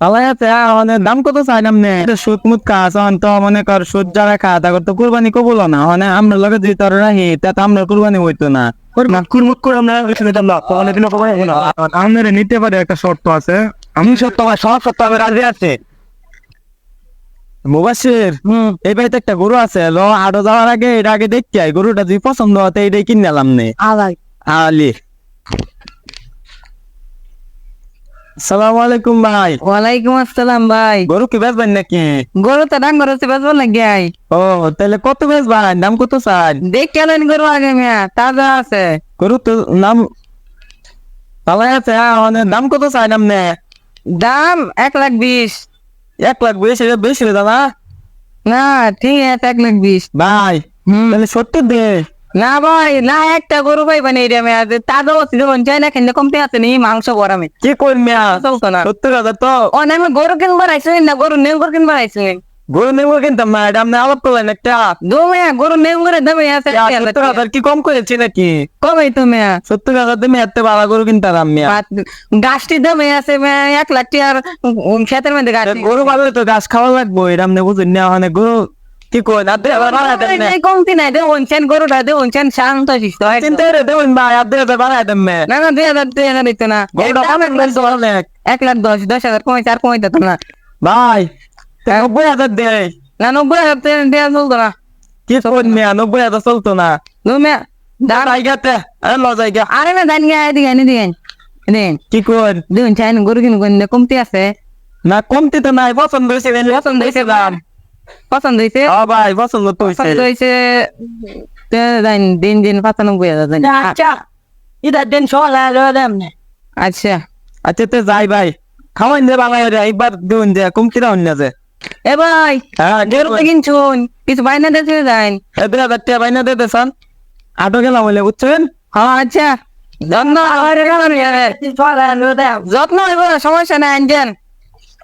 তাহলে আছে মানে দাম কত চাইলাম নে সুদ মুদ কাজ তো মনে কর সুদ যারা খায় তারপর তো কুরবানি কবুল না মানে আমরা লগে যদি তোর রাহি তা তো আমরা কুরবানি হইতো না কুরমুট করে আমরা নিতাম না অনেকদিন কমাই না। আপনারা নিতে পারে একটা শর্ত আছে। আমি সত্য আমার সব সত্য আমি রাজি আছে। মুবাশির এই বাড়িতে একটা গরু আছে লো আড়ো যাওয়ার আগে এটা আগে দেখতে আই গরুটা যদি পছন্দ হতে এটাই কিনে নিলাম নে আলি। আসসালামু আলাইকুম ভাই। ওয়ালাইকুম আসসালাম ভাই। গরু কি বেচবেন নাকি? গরু তো ডাঙ্গর হচ্ছে বেচবো নাকি আই? ও তাহলে কত বেচবেন, দাম কত চান? দেখ কেলেন গরু আগে মিয়া তাজা আছে। গরু তো নাম তাহলে আছে মানে দাম কত চাইলাম নে? দাম 1,20,000। 1,20,000 এটা বেশি রে দাদা। না ঠিক আছে 1,20,000। ভাই তাহলে 70 দে। না ভাই না একটা গরু ভাই বানিয়ে রে মিয়া তাজা হচ্ছে যখন চাই না খেলে কমতে আছে নি মাংস গরমে কি করবি চলতো না। 70,000 তো ও না আমি গরু কিনবার আইসেন না গরু নেই গরু কিনবার আইসেন। গরু নেবো কিন্তু ম্যাডাম না আলাপ করলেন একটা দো মিয়া গরু নেই করে দেবে আছে 70,000 কি কম করেছি নাকি? কমাই তো মিয়া 70,000 তুমি এত ভালো গরু কিনতাম মিয়া। গাছটি দামে আছে মিয়া 1,00,000 টাকার ক্ষেতের মধ্যে গাছ গরু ভালো তো ঘাস খাওয়া লাগবো এটা আপনি বুঝুন না মানে গরু কি কই না দে আবার বাড়াই দেন না কমতি নাই দে ওনছেন গরুটা দে ওনছেন শান্ত শিষ্ট হয় চিন্তা রে দেবেন ভাই আর দে বাড়াই দেন মে না না 2,000 দিতে না গরুটা অনেক বেশ অনেক 1,10,000 কমাইছে আর কমাইতে তো না ভাই 90,000 দে। না 90,000 দেওয়া চলতো না কি কই মিয়া 90,000 চলতো না তুমি জায়গাতে আরে ল জায়গা আরে না জানি এদিকে দিন দিন কি কই দিন চাই গরু কিনু কমতি আছে না কমতি তো নাই পছন্দ হয়েছে পছন্দ হয়েছে দাম পছন্দ হয়েছে ও ভাই পছন্দ তো পছন্দ হয়েছে হয়েছে দিন 95,000 আচ্ছা এটা দিন সকালে দেন না। আচ্ছা আচ্ছা তো যাই ভাই খাওয়াই দে বাংলা একবার দিন যে কমতি না অন্য যে এ ভাই হ্যাঁ গরু তো কিনছুন কিছু বাইনা দেখে যাই এদের বাচ্চা বাইনা দে দেন আটো গেলাম বলে বুঝছেন। হ্যাঁ আচ্ছা যত্ন হইব সমস্যা নাই আনছেন।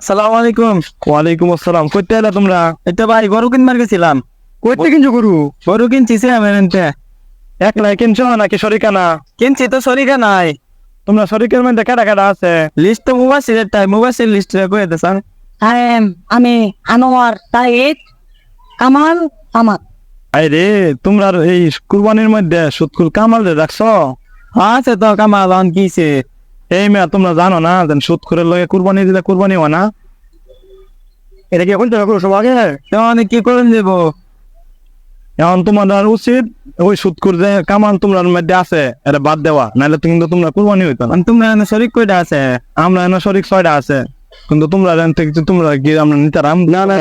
আসসালামু আলাইকুম। ওয়ালাইকুম আসসালাম। কইতে এলা তোমরা? এটা ভাই গরু কিনবার গেছিলাম। কইতে কিনছো গরু? গরু কিনছি এনতে একলাই কিনছো নাকি শরিকানা? কিনছি তো শরীরে নাই। তোমরা শরিকের মধ্যে কাটা কাটা আছে? লিস্ট তো মোবাইলের টাই মোবাইলের লিস্ট কয়ে দেন। আমি আনোয়ার তাইদ কামাল আমার আরে তোমরা এই কুরবানির মধ্যে সুদকুল কামাল রাখছো? আচ্ছা তো কামাল অন কিছে এই মেয়া তোমরা জানো না যেন সুদকুরের লগে কুরবানি দিলে কুরবানি হয় না? এটা কি এখন তোমরা করছো আগে? তেমন কি করে দেব? এখন তোমাদের উচিত ওই সুদকুর যে কামাল তোমার মধ্যে আছে এটা বাদ দেওয়া, নাহলে তো কিন্তু তোমরা কুরবানি হইতো না। তোমরা শরীর কয়টা আছে? আমরা এনে শরিক 6টা আছে, কিন্তু তোমরা তোমরা কি আমরা নিতারাম না? না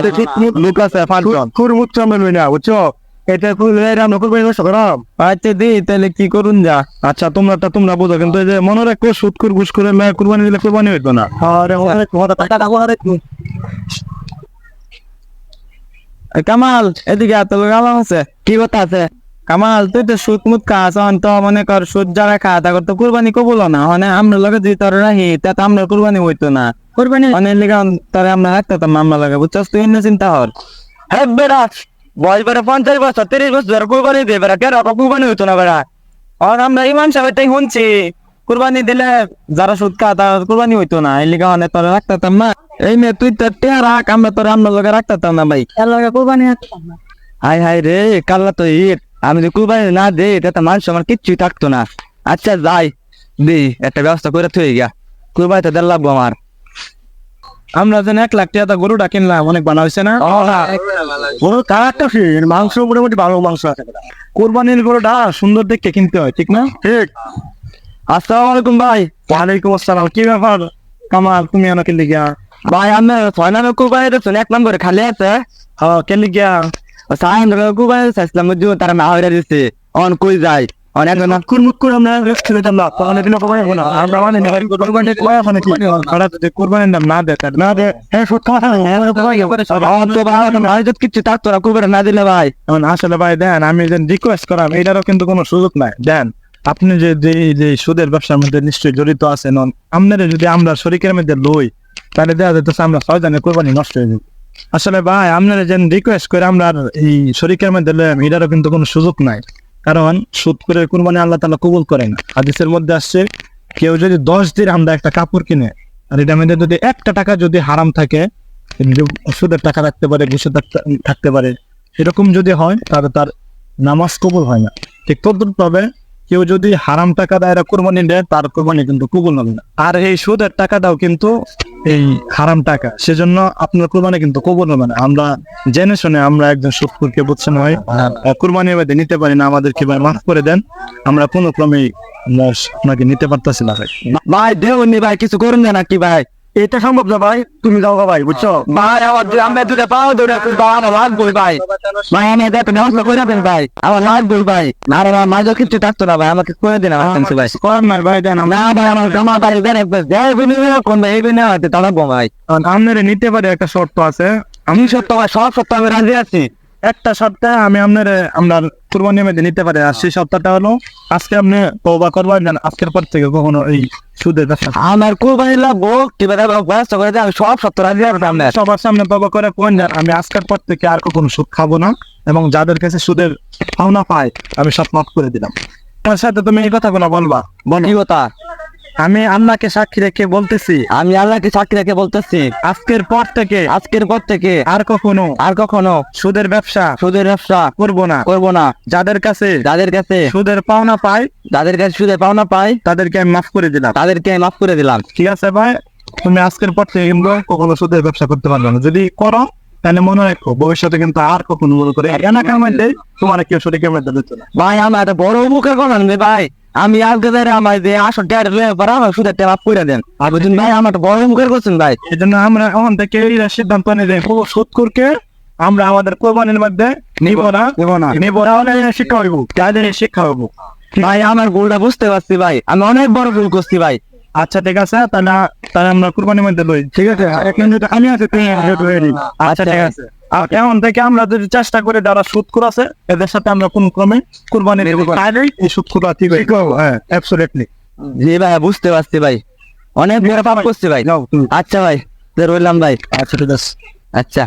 লোক আছে 5 জন কুরমুট আমরা লই না, বুঝছো? এটা করলে আমরা কুরবানি করতে পারলাম। আচ্ছা দি তাহলে কি করুন যা। আচ্ছা তোমরা বুঝো, কিন্তু এই যে মনে রাখো সুদকুর ঘুষ করে কুরবানি দিলে কুরবানি হইতো না। কামাল এদিকে এত কামাল আছে কি কথা আছে? কামাল তুই তো সুদ মুদ খাস তো মনে কর সুদ যারা খা তা তো কুরবানি কবুল না মানে আমরা লগে যদি তোর রাহি তা তো আমরা কুরবানি হইতো না। কুরবানি অনেক লেগে তারে আমরা রাখতাম আমরা লাগে বুঝছস তুই এনে চিন্তা কর। হ্যাঁ বেড়া বয়স বেড়া 50 বছর 30 বছর কুরবানি দিয়ে বেড়া কেন কুরবানি হইতো না বেড়া? আর আমরা ইমাম সাহেব তাই শুনছি কুরবানি দিলে যারা সুদ খা তারা কুরবানি হইতো না এই লেগে অনেক তোরা রাখতাম না। এই মেয়ে তুই তোর টেয়া রাখ আমরা তোর আমরা লগে রাখতাম না ভাই। কুরবানি হাই হাই রে কাল্লা তো ঈদ, আমি যদি কুরবানি না দে এটা তো মানুষ আমার কিচ্ছুই থাকতো না। আচ্ছা যাই দি একটা ব্যবস্থা করে থই গা, কুরবানিতে দেড় লাগবো আমার। আমরা যেন 1,00,000 টাকা গরুটা কিনলাম অনেক বানা হয়েছে না? গরু কালারটা মাংস মোটামুটি ভালো মাংস আছে। কোরবানির গরুটা সুন্দর দেখে কিনতে হয় ঠিক না? ঠিক। আসসালামু আলাইকুম ভাই। ওয়ালাইকুম আসসালাম। কি ব্যাপার কামাল তুমি আমাকে লিখা ভাই? আমি 6 নামে কুরবানি দিচ্ছি, 1 নম্বরে খালি আছে। হ্যাঁ কে লিখা সাইন কুরবানি চাইছিলাম তারা না হয়ে দিচ্ছে, অন কই যায় অনেক না কুরমুট করে আমরা রেস্ট দিতাম না অনেকদিন কুরবানি হয় না। আমরা মানে কুরবানি কয় মানে কি খারাপ যদি কোরবানির দাম না দেয় না দে হ্যাঁ সত্য কথা না কিছু থাকতো না কুরবানি না দিলে ভাই। এখন আসলে ভাই দেন আমি যে রিকোয়েস্ট করাম এটারও কিন্তু কোনো সুযোগ নাই। দেন আপনি যে যে সুদের ব্যবসার মধ্যে নিশ্চয়ই জড়িত আছেন, আপনারা যদি আমরা শরীরের মধ্যে লই তাহলে দেখা যেতেছে আমরা 6 জনের কোরবানি নষ্ট হয়ে যাবে। আসলে ভাই আপনারা যেন রিকোয়েস্ট করে আমরা এই শরীরের মধ্যে লইম এটারও কিন্তু কোনো সুযোগ নাই, কারণ সুদ করে কুরবানি আল্লাহ তাআলা কবুল করেন। হাদিসের মধ্যে আসছে কেউ যদি 10 দিরহাম একটা কাপড় কিনে আর এটার মধ্যে যদি একটা টাকা যদি হারাম থাকে, যদি সুদের টাকা থাকতে পারে, ঘুষের থাকতে পারে, এরকম যদি হয় তাহলে তার নামাজ কবুল হয় না। ঠিক তদ্রুপভাবে কেউ যদি হারাম টাকা দেয় কোরবানি দেয়, তার কোরবানি কিন্তু কবুল হবে না। আর এই সুদের টাকাটাও কিন্তু এই হারাম টাকা, সেজন্য আপনার কোরবানি কিন্তু কবুল হবে না। আমরা জেনে শুনে আমরা একজন সুদখোরকে বুঝছেন ভাই কোরবানির মধ্যে নিতে পারি না, আমাদেরকে ভাই মাফ করে দেন, আমরা কোনো ক্রমেই আপনাকে নিতে পারতেছি না ভাই। ভাই দেউনি ভাই কিছু করুন না নাকি ভাই? এটা সম্ভব না ভাই, তুমি যাও গা ভাই, বুঝছো? ভাই আমার আমি দুটা পাও দুটা আমার লাগবো ভাই। ভাই আমি এদের ব্যবস্থা করে দেন ভাই, আমার লাগবো ভাই। না রে ভাই মাঝে কিছু থাকতো না ভাই, আমাকে করে দিন আমার কাছে ভাই। করার নাই ভাই, দেন না ভাই আমার ভাই দেন কোন ভাই এই বিনে হয়তো তাড়াবো ভাই। আপনারা নিতে পারে, একটা শর্ত আছে। আমি সত্য ভাই সব সত্য আমি রাজি আছি। একটা সপ্তাহে আমি আপনার কুরবানির মধ্যে নিতে পারি, আর সেই সপ্তাহটা হলো আজকে আপনি তওবা করবেন, যেন আজকের পর থেকে কখনো এই সুদের ব্যবসা। আমার কোরবানি লাগবো কিভাবে ব্যবস্থা করে দেন, আমি সব সত্য রাজি আছি আপনার। সবার সামনে তওবা করে কোন আমি আজকের পর থেকে আর কখনো সুদ খাবো না, এবং যাদের কাছে সুদের পাওনা পায় আমি সব মাফ করে দিলাম। তোমার সাথে তুমি এই কথাগুলো বলবা, বলো। কি কথা? আমি আল্লাহকে সাক্ষী রেখে বলতেছি, আমি আল্লাহকে সাক্ষী রেখে বলতেছি আজকের পর থেকে আর কখনো সুদের ব্যবসা সুদের ব্যবসা করবো না। যাদের কাছে সুদের পাওনা পায়, যাদের কাছে সুদের পাওনা পাই তাদেরকে আমি মাফ করে দিলাম। তাদেরকে আমি মাফ করে দিলাম। ঠিক আছে ভাই, তুমি আজকের পর থেকে কিন্তু কখনো সুদের ব্যবসা করতে পারবে না। যদি করো তাহলে মনে রাখো ভবিষ্যতে কিন্তু আর কখনো মনে করে এলাকার মধ্যে তোমার কেউ শরীরের মধ্যে দিচ্ছে না। ভাই আমার একটা বড় মুখের কথা নেই ভাই, আমি আজকে আমার যে আসল টাকা আমার সুদের টাকা মাফ করে দেন। আর বুঝুন ভাই আমার একটা বড় মুখের করছেন ভাই। এই জন্য আমরা এখন থেকে এই সিদ্ধান্ত নিয়ে যাই, কোনো সুদখোরকে আমরা আমাদের কোরবানির মধ্যে নিব না। শিক্ষা হইব, তাদের শিক্ষা হইব। ভাই আমার ভুলটা বুঝতে পারছি ভাই, আমি অনেক বড় ভুল করছি ভাই। আচ্ছা ঠিক আছে, তাহলে আমরা কুরবানির মধ্যে লই। ঠিক আছে, এখন যদি আমি আছি তুমি ready। আচ্ছা ঠিক আছে। আর এখন থেকে আমরা যদি চেষ্টা করি যারা সুদখোর আছে এদের সাথে আমরা কোন ক্রমে কুরবানি দেব, তাহলেই এই সুদখোরটা ঠিক হবে। হ্যাঁ, অ্যাবসলিউটলি। জি ভাই বুঝতে পারছি ভাই, অনেক বড় পাপ করছি ভাই। আচ্ছা ভাই রইলাম ভাই। আচ্ছা ঠিক আছে। আচ্ছা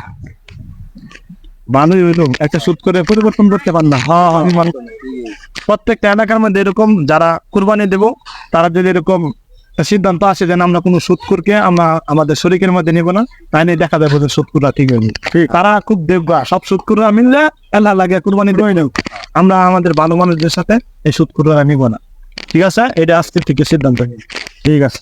ভালোই হইলো, একটা সুদ করে পরিবর্তন করতে পার না। হ্যাঁ, আমি মনে করি প্রত্যেকটা এলাকার মধ্যে এরকম যারা কুরবানি দেব, তারা যদি এরকম সিদ্ধান্ত আসে যেন আমরা কোনো সুদখোরকে আমরা আমাদের শরীরের মধ্যে নিব না, তাই দেখা যাবে যে সুদখোররা ঠিক হয়নি। তারা খুব দেখবা সব সুদখোররা মিললে আল্লাহ লাগে কুরবানি দেয় না, আমরা আমাদের ভালো মানুষদের সাথে এই সুদখোররা নিব না। ঠিক আছে, এটা আজকে থেকে সিদ্ধান্ত নিই। ঠিক আছে।